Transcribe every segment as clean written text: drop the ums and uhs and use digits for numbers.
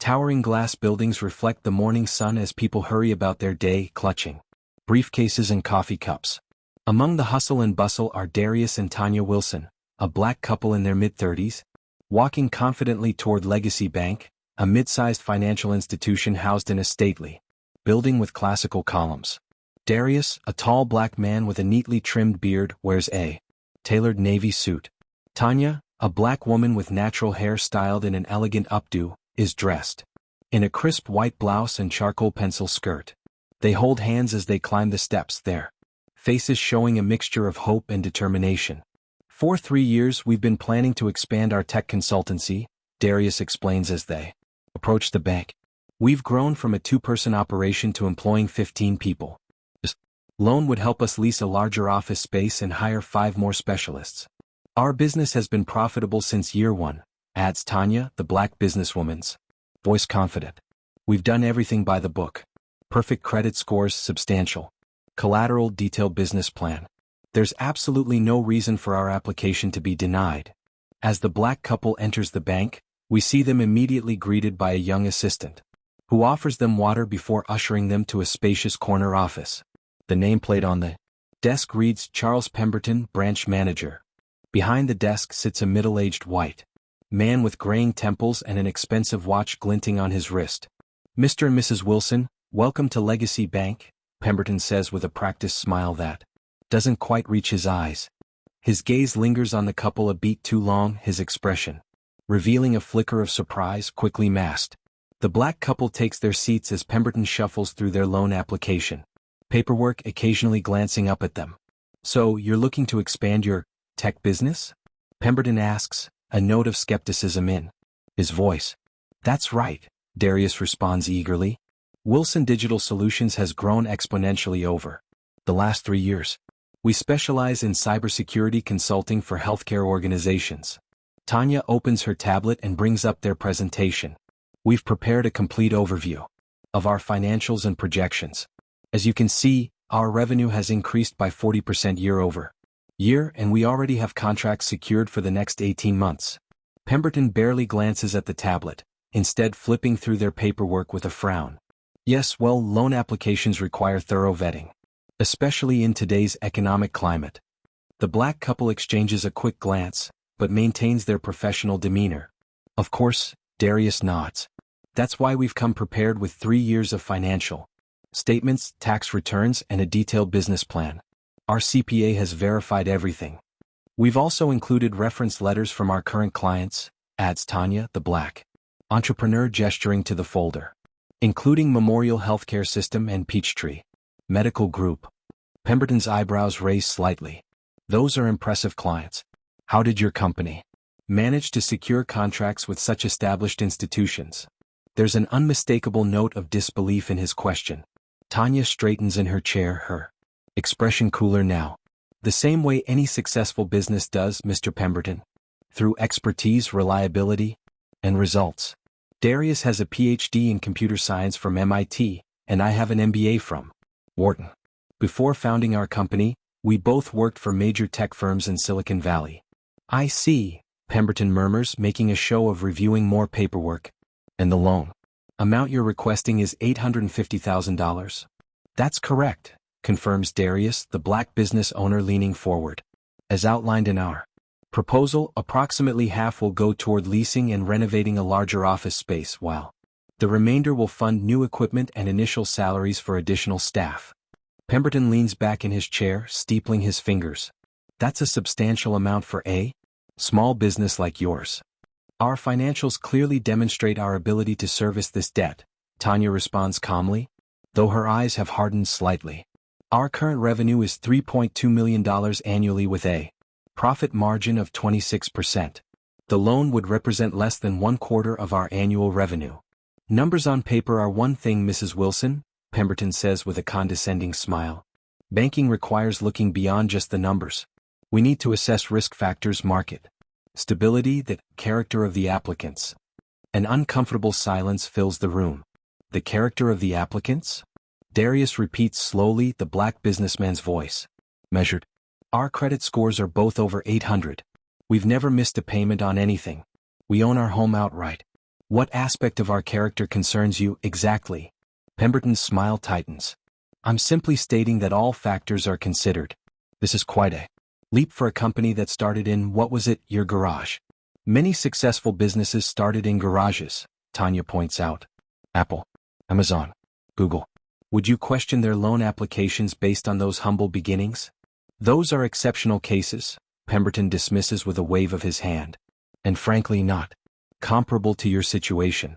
Towering glass buildings reflect the morning sun as people hurry about their day, clutching briefcases and coffee cups. Among the hustle and bustle are Darius and Tanya Wilson, a black couple in their mid-30s, walking confidently toward Legacy Bank, a mid-sized financial institution housed in a stately building with classical columns. Darius, a tall black man with a neatly trimmed beard, wears a tailored navy suit. Tanya, a black woman with natural hair styled in an elegant updo, is dressed in a crisp white blouse and charcoal pencil skirt. They hold hands as they climb the steps, their faces showing a mixture of hope and determination. For 3 years we've been planning to expand our tech consultancy, Darius explains as they approach the bank. We've grown from a 2-person operation to employing 15 people. This loan would help us lease a larger office space and hire 5 more specialists. Our business has been profitable since year 1, adds Tanya, the black businesswoman's voice confident. We've done everything by the book. Perfect credit scores, substantial collateral, detailed business plan. There's absolutely no reason for our application to be denied. As the black couple enters the bank, we see them immediately greeted by a young assistant, who offers them water before ushering them to a spacious corner office. The nameplate on the desk reads Charles Pemberton, Branch Manager. Behind the desk sits a middle-aged white man with graying temples and an expensive watch glinting on his wrist. Mr. and Mrs. Wilson, welcome to Legacy Bank, Pemberton says with a practiced smile that doesn't quite reach his eyes. His gaze lingers on the couple a beat too long, his expression revealing a flicker of surprise quickly masked. The black couple takes their seats as Pemberton shuffles through their loan application paperwork, occasionally glancing up at them. So, you're looking to expand your tech business? Pemberton asks, a note of skepticism in his voice. That's right, Darius responds eagerly. Wilson Digital Solutions has grown exponentially over the last 3 years. We specialize in cybersecurity consulting for healthcare organizations. Tanya opens her tablet and brings up their presentation. We've prepared a complete overview of our financials and projections. As you can see, our revenue has increased by 40% year-over-year, and we already have contracts secured for the next 18 months. Pemberton barely glances at the tablet, instead flipping through their paperwork with a frown. Yes, well, loan applications require thorough vetting, especially in today's economic climate. The black couple exchanges a quick glance, but maintains their professional demeanor. Of course, Darius nods. That's why we've come prepared with 3 years of financial statements, tax returns, and a detailed business plan. Our CPA has verified everything. We've also included reference letters from our current clients, adds Tanya, the black entrepreneur, gesturing to the folder, including Memorial Healthcare System and Peachtree Medical Group. Pemberton's eyebrows raise slightly. Those are impressive clients. How did your company manage to secure contracts with such established institutions? There's an unmistakable note of disbelief in his question. Tanya straightens in her chair, her expression cooler now. The same way any successful business does, Mr. Pemberton. Through expertise, reliability, and results. Darius has a PhD in computer science from MIT, and I have an MBA from Wharton. Before founding our company, we both worked for major tech firms in Silicon Valley. I see, Pemberton murmurs, making a show of reviewing more paperwork. And the loan amount you're requesting is $850,000. That's correct, confirms Darius, the black business owner, leaning forward. As outlined in our proposal, approximately half will go toward leasing and renovating a larger office space, while the remainder will fund new equipment and initial salaries for additional staff. Pemberton leans back in his chair, steepling his fingers. That's a substantial amount for a small business like yours. Our financials clearly demonstrate our ability to service this debt, Tanya responds calmly, though her eyes have hardened slightly. Our current revenue is $3.2 million annually with a profit margin of 26%. The loan would represent less than 1/4 of our annual revenue. Numbers on paper are one thing, Mrs. Wilson, Pemberton says with a condescending smile. Banking requires looking beyond just the numbers. We need to assess risk factors, market stability, the character of the applicants. An uncomfortable silence fills the room. The character of the applicants? Darius repeats slowly, the black businessman's voice measured. Our credit scores are both over 800. We've never missed a payment on anything. We own our home outright. What aspect of our character concerns you exactly? Pemberton's smile tightens. I'm simply stating that all factors are considered. This is quite a leap for a company that started in, what was it, your garage? Many successful businesses started in garages, Tanya points out. Apple, Amazon, Google. Would you question their loan applications based on those humble beginnings? Those are exceptional cases, Pemberton dismisses with a wave of his hand. And frankly not comparable to your situation.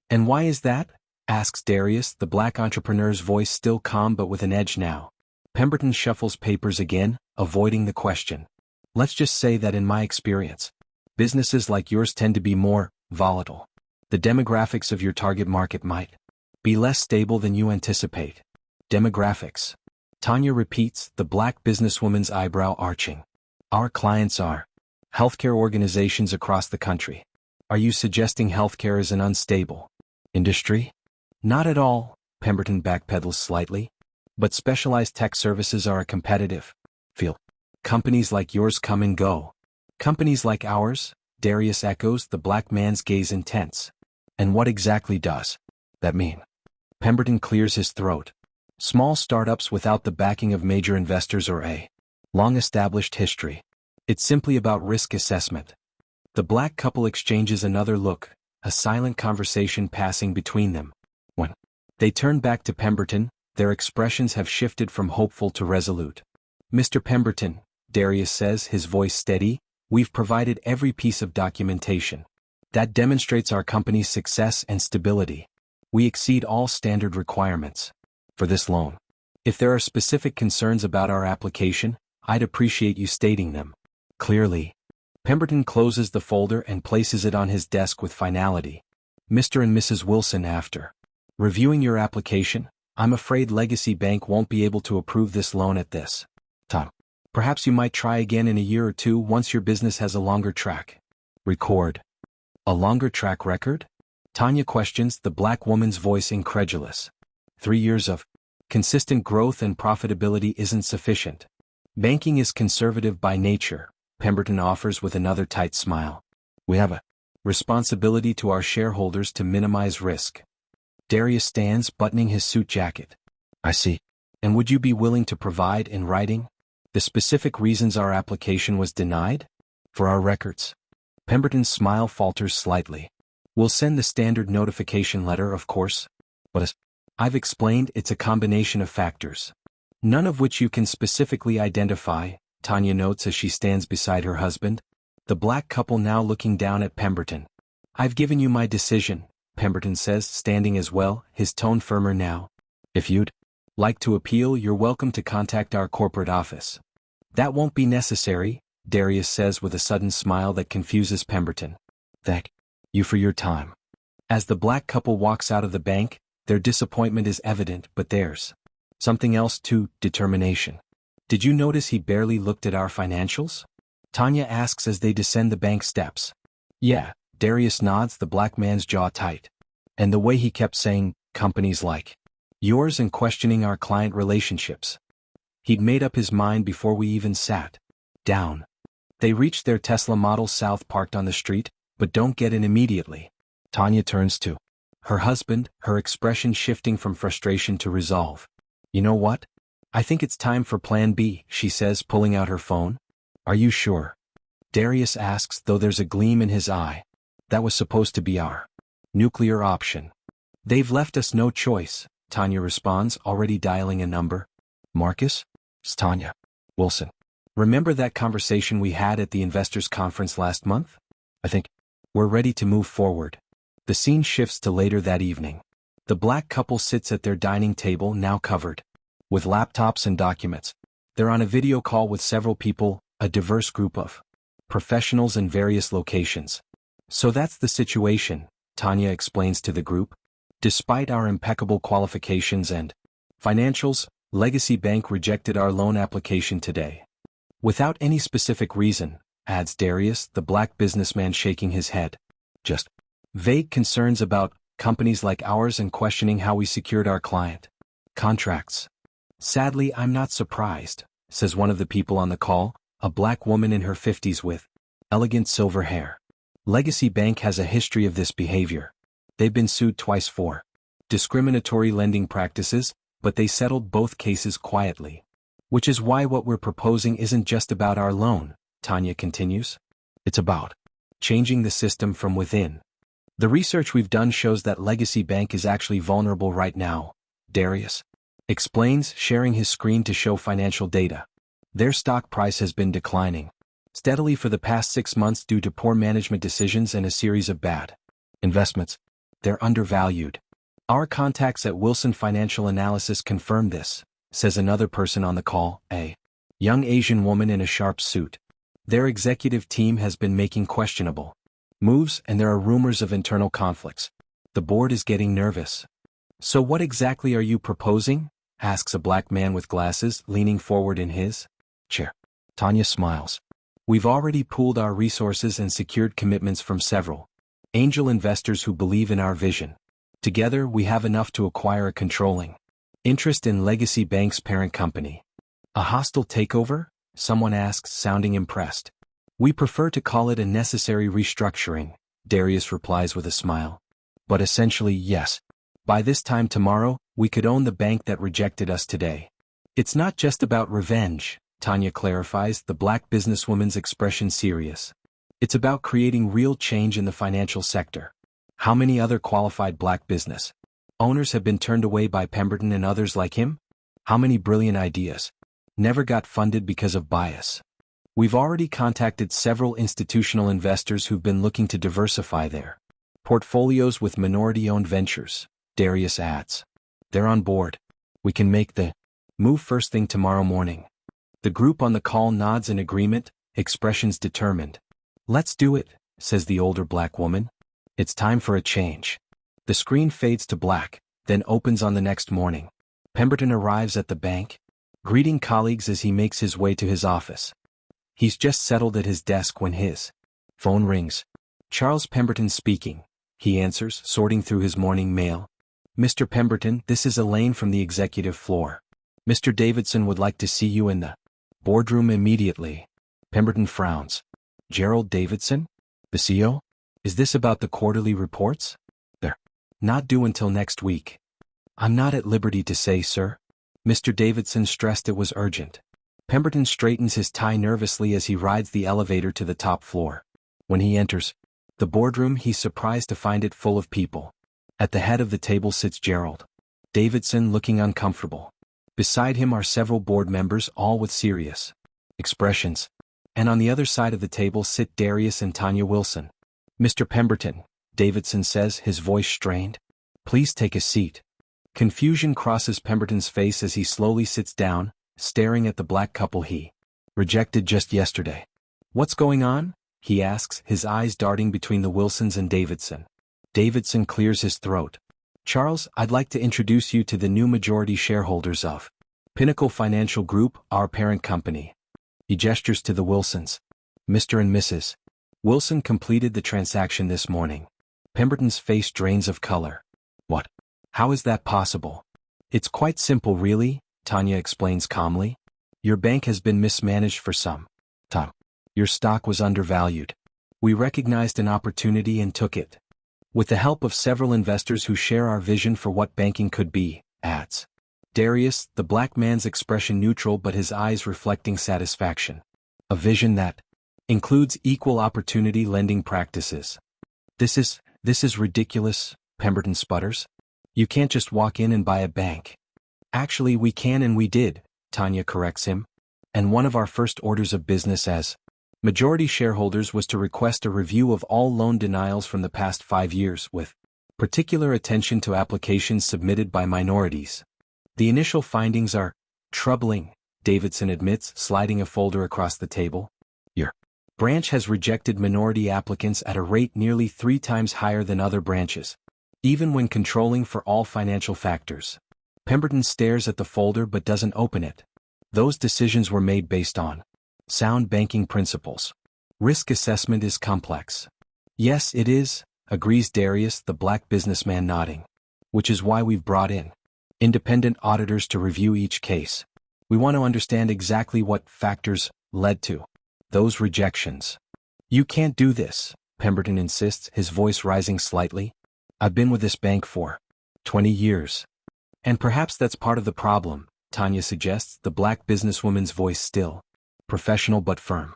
And why is that? Asks Darius, the black entrepreneur's voice still calm but with an edge now. Pemberton shuffles papers again, avoiding the question. Let's just say that in my experience, businesses like yours tend to be more volatile. The demographics of your target market might be less stable than you anticipate. Demographics. Tanya repeats, the black businesswoman's eyebrow arching. Our clients are healthcare organizations across the country. Are you suggesting healthcare is an unstable industry? Not at all, Pemberton backpedals slightly. But specialized tech services are a competitive field. Companies like yours come and go. Companies like ours? Darius echoes, the black man's gaze intense. And what exactly does that mean? Pemberton clears his throat. Small startups without the backing of major investors or a long-established history. It's simply about risk assessment. The black couple exchanges another look, a silent conversation passing between them. When they turn back to Pemberton, their expressions have shifted from hopeful to resolute. Mr. Pemberton, Darius says, his voice steady, we've provided every piece of documentation that demonstrates our company's success and stability. We exceed all standard requirements for this loan. If there are specific concerns about our application, I'd appreciate you stating them clearly. Pemberton closes the folder and places it on his desk with finality. Mr. and Mrs. Wilson, after reviewing your application, I'm afraid Legacy Bank won't be able to approve this loan at this time. Perhaps you might try again in a year or two once your business has a longer track record. A longer track record? Tanya questions, the black woman's voice incredulous. 3 years of consistent growth and profitability isn't sufficient. Banking is conservative by nature, Pemberton offers with another tight smile. We have a responsibility to our shareholders to minimize risk. Darius stands, buttoning his suit jacket. I see. And would you be willing to provide in writing the specific reasons our application was denied? For our records. Pemberton's smile falters slightly. We'll send the standard notification letter, of course. But as I've explained, it's a combination of factors, none of which you can specifically identify, Tanya notes as she stands beside her husband, the black couple now looking down at Pemberton. I've given you my decision, Pemberton says, standing as well, his tone firmer now. If you'd like to appeal, you're welcome to contact our corporate office. That won't be necessary, Darius says with a sudden smile that confuses Pemberton. Thank you for your time. As the black couple walks out of the bank, their disappointment is evident, but there's something else too, determination. Did you notice he barely looked at our financials? Tanya asks as they descend the bank steps. Yeah, Darius nods, the black man's jaw tight. And the way he kept saying, companies like yours, and questioning our client relationships. He'd made up his mind before we even sat down. They reach their Tesla Model South parked on the street, but don't get in immediately. Tanya turns to her husband, her expression shifting from frustration to resolve. You know what? I think it's time for Plan B, she says, pulling out her phone. Are you sure? Darius asks, though there's a gleam in his eye. That was supposed to be our nuclear option. They've left us no choice, Tanya responds, already dialing a number. Marcus? It's Tanya. Wilson. Remember that conversation we had at the investors' conference last month? I think we're ready to move forward. The scene shifts to later that evening. The black couple sits at their dining table, now covered with laptops and documents. They're on a video call with several people, a diverse group of professionals in various locations. So that's the situation, Tanya explains to the group. Despite our impeccable qualifications and financials, Legacy Bank rejected our loan application today. Without any specific reason, adds Darius, the black businessman shaking his head. Just vague concerns about companies like ours and questioning how we secured our client contracts. Sadly, I'm not surprised, says one of the people on the call, a black woman in her 50s with elegant silver hair. Legacy Bank has a history of this behavior. They've been sued twice for discriminatory lending practices, but they settled both cases quietly. Which is why what we're proposing isn't just about our loan, Tanya continues. It's about changing the system from within. The research we've done shows that Legacy Bank is actually vulnerable right now, Darius explains, sharing his screen to show financial data. Their stock price has been declining steadily for the past 6 months due to poor management decisions and a series of bad investments. They're undervalued. Our contacts at Wilson Financial Analysis confirm this, says another person on the call, a young Asian woman in a sharp suit. Their executive team has been making questionable moves and there are rumors of internal conflicts. The board is getting nervous. So what exactly are you proposing? Asks a black man with glasses, leaning forward in his chair. Tanya smiles. We've already pooled our resources and secured commitments from several angel investors who believe in our vision. Together we have enough to acquire a controlling interest in Legacy Bank's parent company. A hostile takeover? Someone asks, sounding impressed. We prefer to call it a necessary restructuring, Darius replies with a smile. But essentially, yes. By this time tomorrow, we could own the bank that rejected us today. It's not just about revenge, Tanya clarifies, the black businesswoman's expression serious. It's about creating real change in the financial sector. How many other qualified black business owners have been turned away by Pemberton and others like him? How many brilliant ideas never got funded because of bias? We've already contacted several institutional investors who've been looking to diversify their portfolios with minority-owned ventures, Darius adds. They're on board. We can make the move first thing tomorrow morning. The group on the call nods in agreement, expressions determined. Let's do it, says the older black woman. It's time for a change. The screen fades to black, then opens on the next morning. Pemberton arrives at the bank, greeting colleagues as he makes his way to his office. He's just settled at his desk when his phone rings. Charles Pemberton speaking, he answers, sorting through his morning mail. Mr. Pemberton, this is Elaine from the executive floor. Mr. Davidson would like to see you in the boardroom immediately. Pemberton frowns. Gerald Davidson? The CEO? Is this about the quarterly reports? They're not due until next week. I'm not at liberty to say, sir. Mr. Davidson stressed it was urgent. Pemberton straightens his tie nervously as he rides the elevator to the top floor. When he enters the boardroom, he's surprised to find it full of people. At the head of the table sits Gerald Davidson, looking uncomfortable. Beside him are several board members, all with serious expressions. And on the other side of the table sit Darius and Tanya Wilson. Mr. Pemberton, Davidson says, his voice strained. Please take a seat. Confusion crosses Pemberton's face as he slowly sits down, staring at the black couple he rejected just yesterday. What's going on? He asks, his eyes darting between the Wilsons and Davidson. Davidson clears his throat. Charles, I'd like to introduce you to the new majority shareholders of Pinnacle Financial Group, our parent company. He gestures to the Wilsons. Mr. and Mrs. Wilson completed the transaction this morning. Pemberton's face drains of color. What? How is that possible? It's quite simple, really, Tanya explains calmly. Your bank has been mismanaged for some time. Your stock was undervalued. We recognized an opportunity and took it. With the help of several investors who share our vision for what banking could be, adds Darius, the black man's expression neutral but his eyes reflecting satisfaction. A vision that includes equal opportunity lending practices. This is ridiculous, Pemberton sputters. You can't just walk in and buy a bank. Actually, we can and we did, Tanya corrects him. And one of our first orders of business as majority shareholders was to request a review of all loan denials from the past 5 years, with particular attention to applications submitted by minorities. The initial findings are troubling, Davidson admits, sliding a folder across the table. Your branch has rejected minority applicants at a rate nearly 3 times higher than other branches, even when controlling for all financial factors. Pemberton stares at the folder but doesn't open it. Those decisions were made based on sound banking principles. Risk assessment is complex. Yes, it is, agrees Darius, the black businessman, nodding. Which is why we've brought in independent auditors to review each case. We want to understand exactly what factors led to those rejections. You can't do this, Pemberton insists, his voice rising slightly. I've been with this bank for 20 years. And perhaps that's part of the problem, Tanya suggests, the black businesswoman's voice still professional but firm.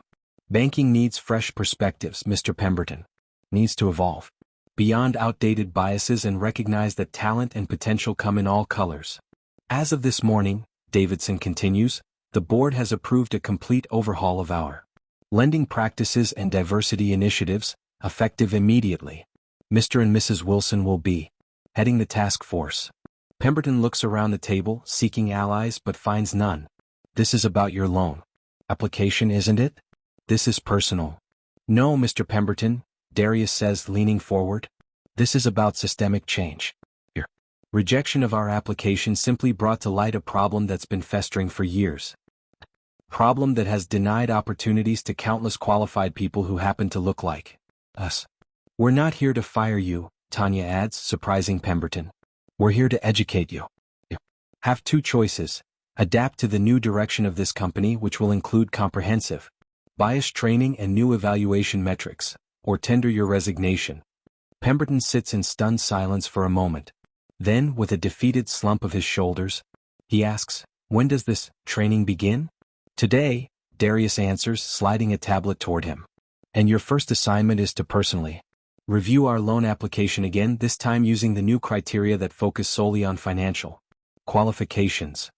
Banking needs fresh perspectives, Mr. Pemberton. Needs to evolve beyond outdated biases and recognize that talent and potential come in all colors. As of this morning, Davidson continues, the board has approved a complete overhaul of our lending practices and diversity initiatives, effective immediately. Mr. and Mrs. Wilson will be heading the task force. Pemberton looks around the table, seeking allies but finds none. This is about your loan application, isn't it? This is personal. No, Mr. Pemberton, Darius says, leaning forward. This is about systemic change. Your rejection of our application simply brought to light a problem that's been festering for years. Problem that has denied opportunities to countless qualified people who happen to look like us. We're not here to fire you, Tanya adds, surprising Pemberton. We're here to educate you. You have two choices. Adapt to the new direction of this company, which will include comprehensive bias training and new evaluation metrics, or tender your resignation. Pemberton sits in stunned silence for a moment. Then, with a defeated slump of his shoulders, he asks, when does this training begin? Today, Darius answers, sliding a tablet toward him. And your first assignment is to personally review our loan application again, this time using the new criteria that focus solely on financial qualifications.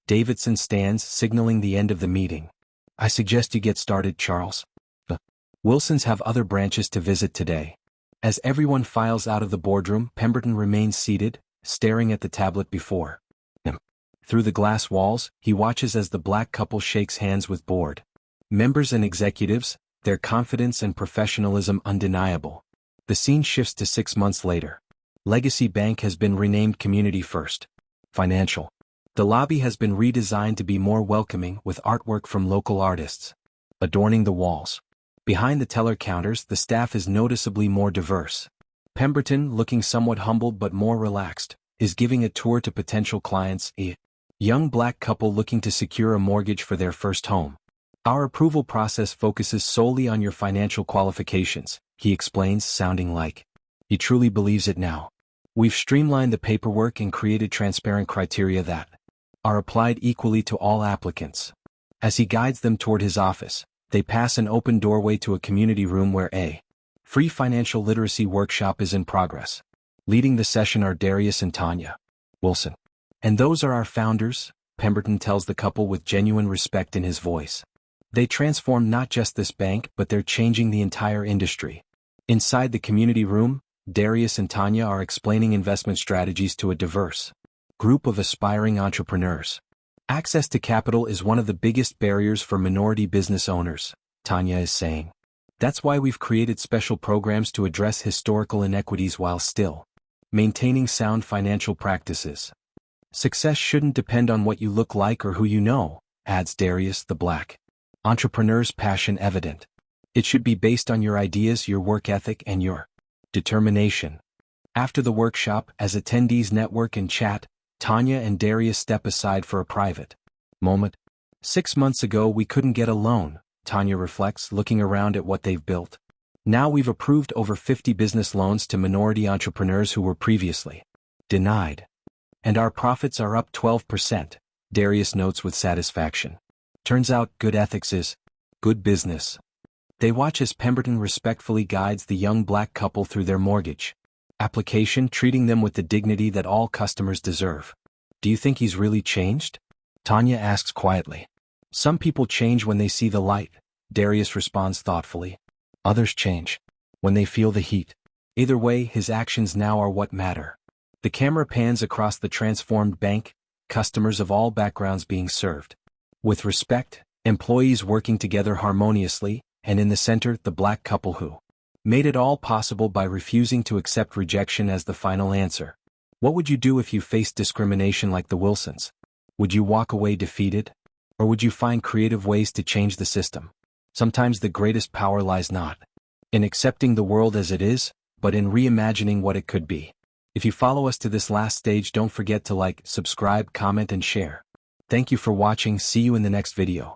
Davidson stands, signaling the end of the meeting. I suggest you get started, Charles. The Wilsons have other branches to visit today. As everyone files out of the boardroom, Pemberton remains seated, staring at the tablet before him. Through the glass walls, he watches as the black couple shakes hands with board members and executives, their confidence and professionalism undeniable. The scene shifts to 6 months later. Legacy Bank has been renamed Community First Financial. The lobby has been redesigned to be more welcoming, with artwork from local artists adorning the walls. Behind the teller counters, the staff is noticeably more diverse. Pemberton, looking somewhat humbled but more relaxed, is giving a tour to potential clients, a young black couple looking to secure a mortgage for their first home. Our approval process focuses solely on your financial qualifications, he explains, sounding like he truly believes it now. We've streamlined the paperwork and created transparent criteria that are applied equally to all applicants. As he guides them toward his office, they pass an open doorway to a community room where a free financial literacy workshop is in progress. Leading the session are Darius and Tanya Wilson. And those are our founders, Pemberton tells the couple with genuine respect in his voice. They transform not just this bank, but they're changing the entire industry. Inside the community room, Darius and Tanya are explaining investment strategies to a diverse group of aspiring entrepreneurs. Access to capital is one of the biggest barriers for minority business owners, Tanya is saying. That's why we've created special programs to address historical inequities while still maintaining sound financial practices. Success shouldn't depend on what you look like or who you know, adds Darius, the black entrepreneur's passion evident. It should be based on your ideas, your work ethic, and your determination. After the workshop, as attendees network and chat, Tanya and Darius step aside for a private moment. 6 months ago we couldn't get a loan, Tanya reflects, looking around at what they've built. Now we've approved over 50 business loans to minority entrepreneurs who were previously denied. And our profits are up 12%, Darius notes with satisfaction. Turns out good ethics is good business. They watch as Pemberton respectfully guides the young black couple through their mortgage application, treating them with the dignity that all customers deserve. Do you think he's really changed? Tanya asks quietly. Some people change when they see the light, Darius responds thoughtfully. Others change when they feel the heat. Either way, his actions now are what matter. The camera pans across the transformed bank, customers of all backgrounds being served with respect, employees working together harmoniously, and in the center, the black couple who made it all possible by refusing to accept rejection as the final answer. What would you do if you faced discrimination like the Wilsons? Would you walk away defeated? Or would you find creative ways to change the system? Sometimes the greatest power lies not in accepting the world as it is, but in reimagining what it could be. If you follow us to this last stage, don't forget to like, subscribe, comment, and share. Thank you for watching. See you in the next video.